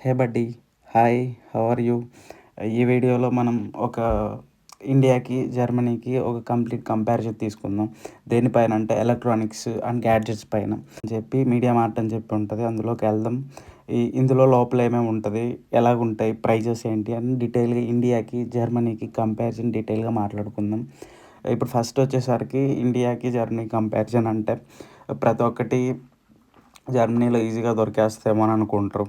హే బడ్డీ, hi, how are you? ఈ వీడియోలో మనం ఒక ఇండియాకి, జర్మనీకి ఒక కంప్లీట్ కంపారిజన్ తీసుకుందాం. దేనిపైన అంటే ఎలక్ట్రానిక్స్ అండ్ గ్యాడ్జెట్స్ పైన అని చెప్పి మీడియా మార్ట్ అని చెప్పి ఉంటుంది. అందులోకి వెళ్దాం. ఇందులో లోపల ఏమేమి ఉంటుంది, ఎలాగుంటాయి, ప్రైజెస్ ఏంటి అని డీటెయిల్గా ఇండియాకి, జర్మనీకి కంపారిజన్ డీటెయిల్గా మాట్లాడుకుందాం. ఇప్పుడు ఫస్ట్ వచ్చేసరికి ఇండియాకి, జర్మనీ కంపారిజన్ అంటే ప్రతి ఒక్కటి జర్మనీలో ఈజీగా దొరికేస్తామో అని అనుకుంటారు.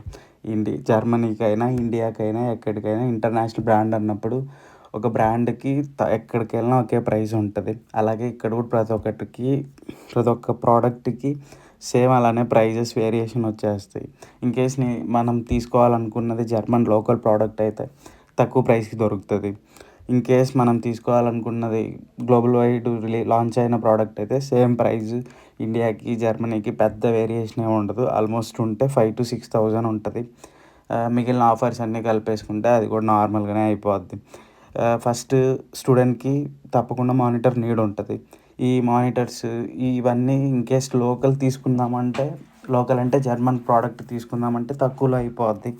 జర్మనీకైనా, ఇండియాకైనా, ఎక్కడికైనా ఇంటర్నేషనల్ బ్రాండ్ అన్నప్పుడు ఒక బ్రాండ్‌కి ఎక్కడికి వెళ్ళినా ఒకే ప్రైస్ ఉంటది. అలాగే ఇక్కడ కూడా ప్రతి ఒక్క ప్రోడక్ట్‌కి సేమ్ అలానే ప్రైజెస్ వేరియేషన్ వచ్చేస్తాయి. ఇన్‌కేస్ మనం తీసుకోవాలనుకున్నది జర్మన్ లోకల్ ప్రోడక్ట్ అయితే తక్కువ ప్రైస్‌కి దొరుకుతది. ఇన్‌కేస్ మనం తీసుకోవాలనుకున్నది గ్లోబల్ వైడ్ లాంచ్ అయిన ప్రోడక్ట్ అయితే సేమ్ ప్రైస్ ఇండియాకి, జర్మనీకి పెద్ద వేరియేషన్ ఏమి ఉండదు. ఆల్మోస్ట్ ఉంటే 5,000-6,000 ఉంటది. మిగిలిన ఆఫర్స్ అన్నీ కలిపేసుకుంటే అది కూడా నార్మల్‌గానే అయిపోద్ది. ఫస్ట్ స్టూడెంట్‌కి తప్పకుండా మానిటర్ నీడ్ ఉంటది. ఈ మానిటర్స్ ఇవన్నీ ఇన్‌కేస్ లోకల్ అంటే జర్మన్ ప్రోడక్ట్ తీసుకుందామంటే తక్కువలో అయిపోద్ది.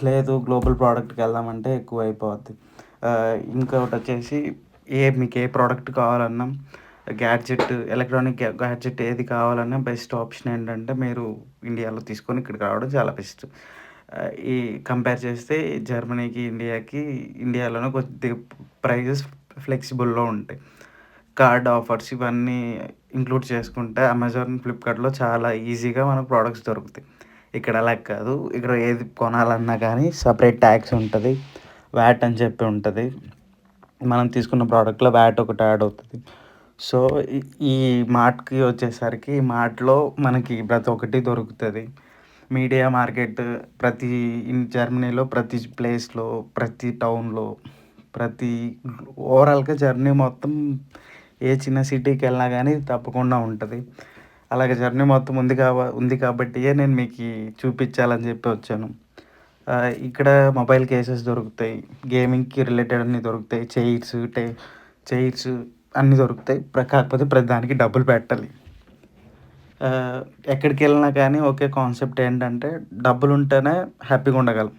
లేదు గ్లోబల్ ప్రోడక్ట్‌కి వెళ్దామంటే ఎక్కువ అయిపోద్ది. ఇంకొకటొచ్చేసి మీకు ఏ ప్రోడక్ట్ కావాలన్నా ఎలక్ట్రానిక్ గ్యాడ్జెట్ ఏది కావాలన్నా బెస్ట్ ఆప్షన్ ఏంటంటే మీరు ఇండియాలో తీసుకొని ఇక్కడికి రావడం చాలా బెస్ట్. ఈ కంపేర్ చేస్తే జర్మనీకి, ఇండియాలోనే కొద్దిగా ప్రైజెస్ ఫ్లెక్సిబుల్‌లో ఉంటాయి. కార్డ్ ఆఫర్స్ ఇవన్నీ ఇంక్లూడ్ చేసుకుంటే అమెజాన్, ఫ్లిప్‌కార్ట్‌లో చాలా ఈజీగా మనకు ప్రొడక్ట్స్ దొరుకుతాయి. ఇక్కడ అలా కాదు. ఇక్కడ ఏది కొనాలన్నా కానీ సెపరేట్ ట్యాక్స్ ఉంటది. వాట్ అని చెప్పి ఉంటది. మనం తీసుకున్న ప్రోడక్ట్‌లో వాట్ ఒకటి యాడ్ అవుతది. సో, ఈ ఈ మార్ట్‌కి వచ్చేసరికి మార్ట్‌లో మనకి ప్రతి ఒక్కటి దొరుకుతది. మీడియా మార్కెట్ ప్రతి జర్మనీలో ప్రతి ప్లేస్‌లో, ప్రతి టౌన్‌లో, ప్రతి ఓవరాల్‌గా జర్నీ మొత్తం ఏ చిన్న సిటీకెళ్ళినా గానీ తప్పకుండా ఉంటది. అలాగే జర్నీ మొత్తం ఉంది కాబట్టియే నేను మీకీ చూపిచ్చాలని జెప్పి వచ్చాను. ఇక్కడ మొబైల్ కేసెస్ దొరుకుతాయి. గేమింగ్‌కి రిలేటెడ్ అన్నీ దొరుకుతాయి. చైర్స్ అన్నీ దొరుకుతాయి. కాకపోతే ప్రతి దానికి డబ్బులు పెట్టాలి. ఎక్కడికెళ్ళినా కానీ ఒకే కాన్సెప్ట్ ఏంటంటే డబ్బులుంటేనే హ్యాపీగా ఉండగలం.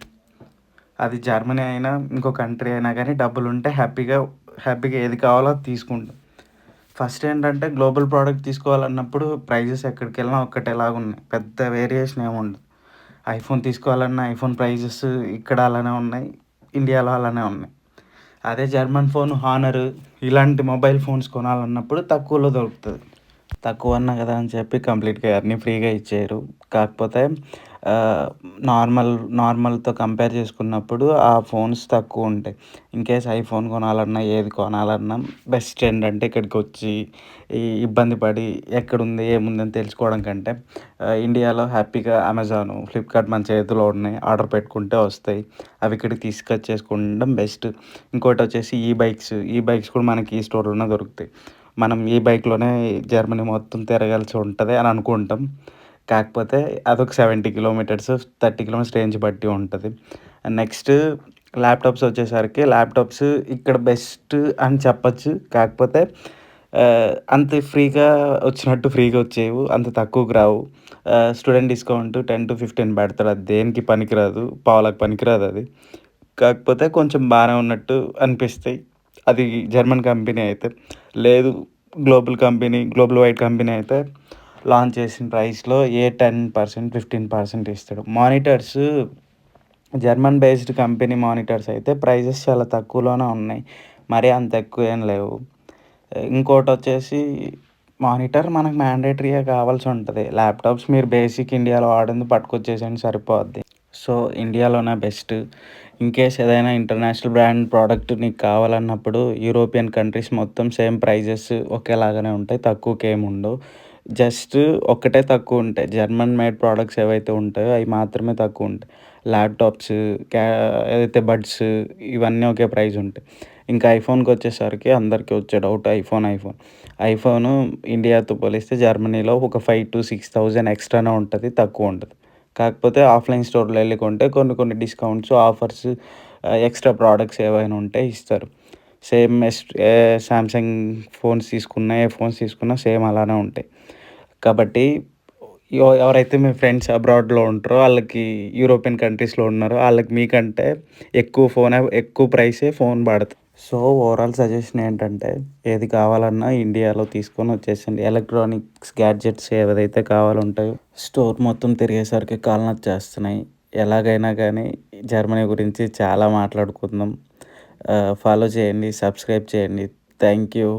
అది జర్మనీ అయినా, ఇంకో కంట్రీ అయినా గానీ డబ్బులుంటే హ్యాపీగా ఏది కావాలో అది తీసుకుంటాం. ఫస్ట్ ఏంటంటే గ్లోబల్ ప్రోడక్ట్ తీసుకోవాలన్నప్పుడు ప్రైజెస్ ఎక్కడికెళ్ళినా ఒక్కటేలాగున్నాయి. పెద్ద వేరియేషన్ ఏముండదు. ఐఫోన్ తీసుకోవాలన్నా ఐఫోన్ ప్రైజెస్ ఇక్కడ అలానే ఉన్నాయి. ఇండియాలో అలానే ఉన్నాయి. అదే జర్మన్ ఫోన్ హానర్ ఇలాంటి మొబైల్ ఫోన్స్ కొనాలన్నప్పుడు తక్కువలో దొరుకుతది. తక్కువన్నా కదా అని చెప్పి కంప్లీట్‌గా అన్నీ ఫ్రీగా ఇచ్చేయరు. కాకపోతే ఆహ్, నార్మల్‌తో కంపేర్ చేసుకున్నప్పుడు ఆ ఫోన్స్ తక్కువుంటాయి. ఇన్‌కేస్ ఐఫోన్ కొనాలన్నా, ఏది కొనాలన్నా బెస్ట్ ఏంటంటే ఇక్కడికొచ్చి ఇబ్బంది పడి ఎక్కడుంది, ఏముందని తెలుసుకోవడం కంటే ఇండియాలో హ్యాపీగా అమెజాను, ఫ్లిప్‌కార్ట్ మన చేతిలో ఉన్నాయి. ఆర్డర్ పెట్టుకుంటే వస్తాయి. అవి ఇక్కడికి తీసుకొచ్చేసుకోవడం బెస్ట్. ఇంకోటొచ్చేసి ఈ బైక్స్ కూడా మనకి ఈ స్టోర్‌లోనే దొరుకుతాయి. మనం ఈ బైక్‌లోనే జర్మనీ మొత్తం తిరగాల్సి ఉంటది అని అనుకుంటాం. కాకపోతే అదొక 70 కిలోమీటర్స్, 30 కిలోమీటర్స్ రేంజ్ బట్టి ఉంటది. నెక్స్ట్ ల్యాప్‌టాప్స్ ఇక్కడ బెస్ట్ అని చెప్పొచ్చు. కాకపోతే అంత ఫ్రీగా వచ్చేవు. అంత తక్కువకి రావు. స్టూడెంట్ డిస్కౌంట్ 10-15 పెడతాడు. అది దేనికి పనికిరాదు. పావలాకి పనికిరాదది. కాకపోతే కొంచెం బానే ఉన్నట్టు అనిపిస్తాయి. అది జర్మన్ కంపెనీ అయితే. లేదు గ్లోబల్ వైడ్ కంపెనీ అయితే లాంచ్ చేసిన ప్రైస్‌లో 10%, 15% ఇస్తాడు. జర్మన్ బేస్డ్ కంపెనీ మానిటర్స్ అయితే ప్రైజెస్ చాలా తక్కువలోనే ఉన్నాయి. మరీ అంత ఎక్కువ ఏం లేవు. ఇంకోటొచ్చేసి మానిటర్ మనకు మ్యాండేటరీగా కావాల్సి ఉంటది. ల్యాప్‌టాప్స్ మీరు బేసిక్ ఇండియాలో వాడింది పట్టుకొచ్చేసేయండి సరిపోద్ది. సో, ఇండియాలోనే బెస్ట్. ఇన్‌కేస్ ఏదైనా ఇంటర్నేషనల్ బ్రాండ్ ప్రోడక్ట్ నీకు కావాలన్నప్పుడు యూరోపియన్ కంట్రీస్ మొత్తం సేమ్ ప్రైజెస్ ఒకేలాగానే ఉంటాయి. తక్కువకేమి ఉండవు. జస్ట్ ఒక్కటే తక్కువుంటాయి. జర్మన్ మేడ్ ప్రొడక్ట్స్ ఏవైతే ఉంటాయో అయి మాత్రమే తక్కువుంటాయి. ల్యాప్‌టాప్స్, క్యా ఏదైతే బడ్స్ ఇవన్నీ ఒకే ప్రైజ్ ఉంటాయి. ఇంకా ఐఫోన్‌కొచ్చేసరికి అందరికీ వచ్చే డౌట్ ఐఫోను ఇండియాతో పోలిస్తే జర్మనీలో ఒక 5,000-6,000 ఎక్స్‌ట్రానే ఉంటది. తక్కువుంటది. కాకపోతే ఆఫ్‌లైన్ స్టోర్‌లో ఎళ్లి కొంటే కొన్ని డిస్కౌంట్స్, ఆఫర్స్ ఎక్స్‌ట్రా ప్రొడక్ట్స్ ఏవైనా ఉంటే ఇస్తారు. సేమ్ సామ్‌సంగ్ ఫోన్స్ తీసుకున్నా, ఏ ఫోన్స్ తీసుకున్నా సేమ్ అలానే ఉంటాయి. కాబట్టి ఎవరైతే మీ ఫ్రెండ్స్ అబ్రాడ్‌లో ఉంటారో ఆళ్ళకి యూరోపియన్ కంట్రీస్‌లో ఉన్నారో ఆళ్ళకి మీకంటే ఎక్కువ ప్రైసే ఫోన్ పడతది. సో, ఓవరాల్ సజెషన్ ఏంటంటే ఏది కావాలన్నా ఇండియాలో తీసుకొనొచ్చేసేయండి. ఎలక్ట్రానిక్స్ గ్యాడ్జెట్స్ ఏవైతే కావాలుంటాయో స్టోర్ మొత్తం తిరిగేసరికి కాళ్ళు నొచ్చేస్తున్నాయి. ఎలాగైనా గానీ జర్మనీ గురించి చాలా మాట్లాడుకుందాం. ఫాలో చేయండి, సబ్స్క్రైబ్ చేయండి. Thank you.